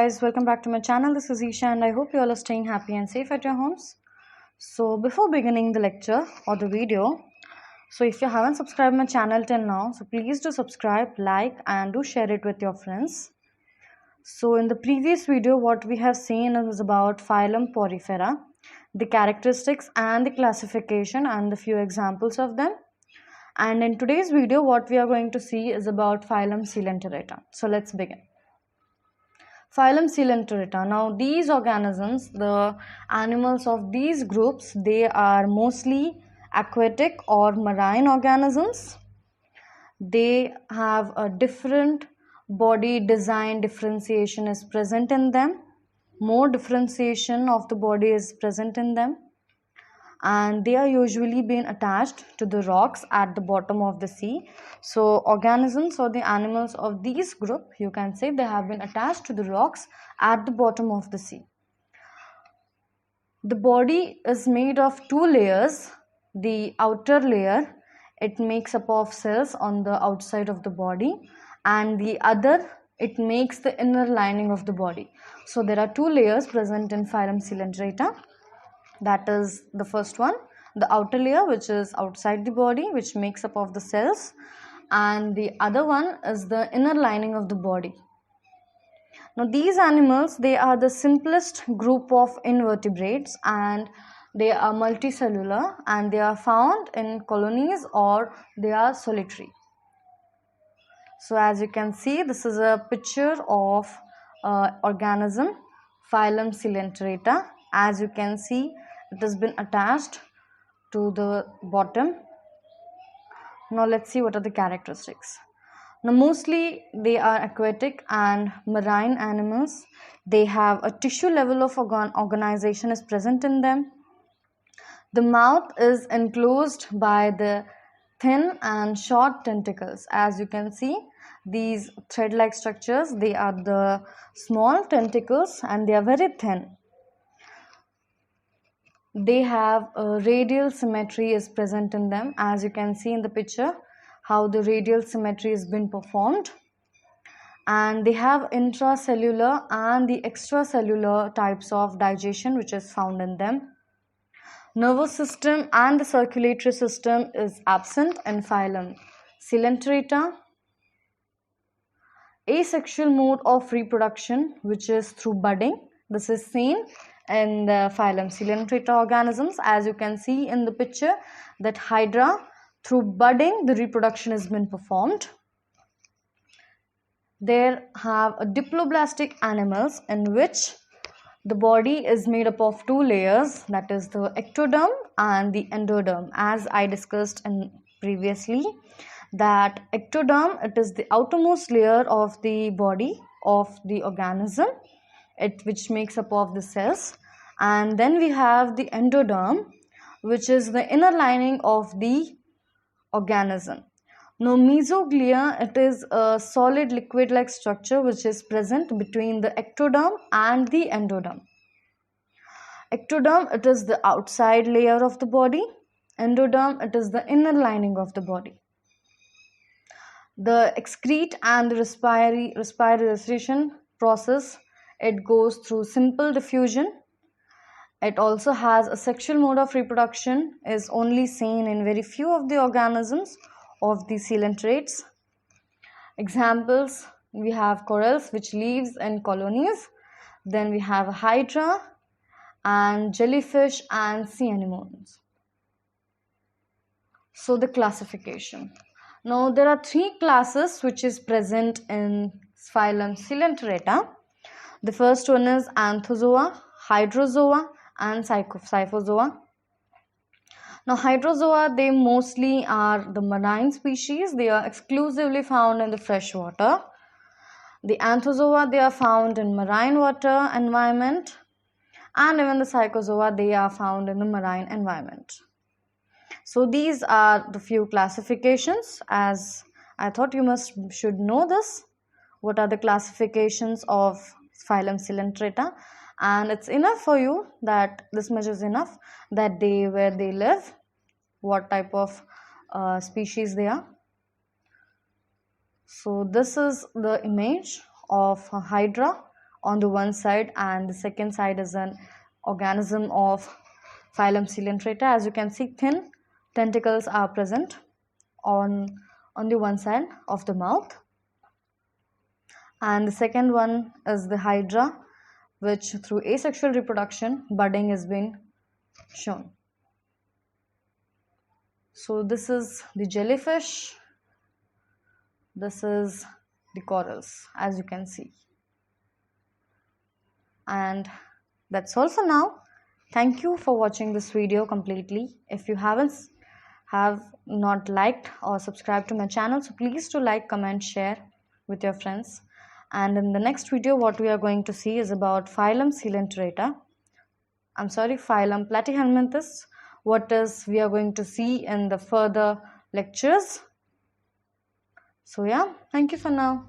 guys, welcome back to my channel. This is Isha and I hope you all are staying happy and safe at your homes. So before beginning the lecture or the video, so if you haven't subscribed my channel till now, so please do subscribe, like and do share it with your friends. So in the previous video what we have seen is about phylum Porifera, the characteristics and the classification and the few examples of them. And in today's video what we are going to see is about phylum Coelenterata. So let's begin. Phylum Coelenterata. Now these organisms, the animals of these groups, they are mostly aquatic or marine organisms. They have a different body design, differentiation is present in them. More differentiation of the body is present in them. And they are usually being attached to the rocks at the bottom of the sea. So organisms or the animals of these group, you can say they have been attached to the rocks at the bottom of the sea. The body is made of two layers. The outer layer, it makes up of cells on the outside of the body, and the other, it makes the inner lining of the body. So there are two layers present in phylum Coelenterata. That is the first one, the outer layer, which is outside the body, which makes up of the cells, and the other one is the inner lining of the body. Now these animals, they are the simplest group of invertebrates and they are multicellular and they are found in colonies or they are solitary. So as you can see, this is a picture of organism phylum Coelenterata. As you can see, it has been attached to the bottom. Now let's see what are the characteristics. Now mostly they are aquatic and marine animals. They have a tissue level of organization is present in them. The mouth is enclosed by the thin and short tentacles. As you can see, these thread-like structures, they are the small tentacles and they are very thin. They have a radial symmetry is present in them. As you can see in the picture, how the radial symmetry has been performed. And they have intracellular and the extracellular types of digestion which is found in them. Nervous system and the circulatory system is absent in phylum Coelenterata. Asexual mode of reproduction, which is through budding. This is seen in the phylum Coelenterata organisms. As you can see in the picture, that Hydra, through budding the reproduction has been performed. There have a diploblastic animals in which the body is made up of two layers, that is the ectoderm and the endoderm. As I discussed in previously, that ectoderm, it is the outermost layer of the body of the organism, which makes up of the cells, and then we have the endoderm, which is the inner lining of the organism. Now mesoglia, it is a solid liquid-like structure which is present between the ectoderm and the endoderm. Ectoderm, it is the outside layer of the body. Endoderm, it is the inner lining of the body. The excrete and the respiration process, it goes through simple diffusion. It also has a sexual mode of reproduction, is only seen in very few of the organisms of the coelenterates. Examples, we have corals which lives in colonies. Then we have hydra and jellyfish and sea anemones. So the classification. Now there are three classes which is present in phylum Coelenterata. The first one is Anthozoa, Hydrozoa and Scyphozoa. Now Hydrozoa, they mostly are the marine species. They are exclusively found in the fresh water. The Anthozoa, they are found in marine water environment, and even the Scyphozoa, they are found in the marine environment. So these are the few classifications, as I thought you should know this. What are the classifications of phylum Coelenterata? And it's enough for you, that this much is enough, that where they live, what type of species they are. So this is the image of a hydra on the one side, and the second side is an organism of phylum Coelenterata. As you can see, thin tentacles are present on the one side of the mouth. And the second one is the hydra, which through asexual reproduction budding has been shown. So this is the jellyfish, this is the corals, as you can see. And that's all for now. Thank you for watching this video completely. If you have not liked or subscribed to my channel, so please do like, comment, share with your friends. And in the next video, what we are going to see is about phylum Coelenterata. Phylum Platyhelminthes. What is we are going to see in the further lectures. So yeah, thank you for now.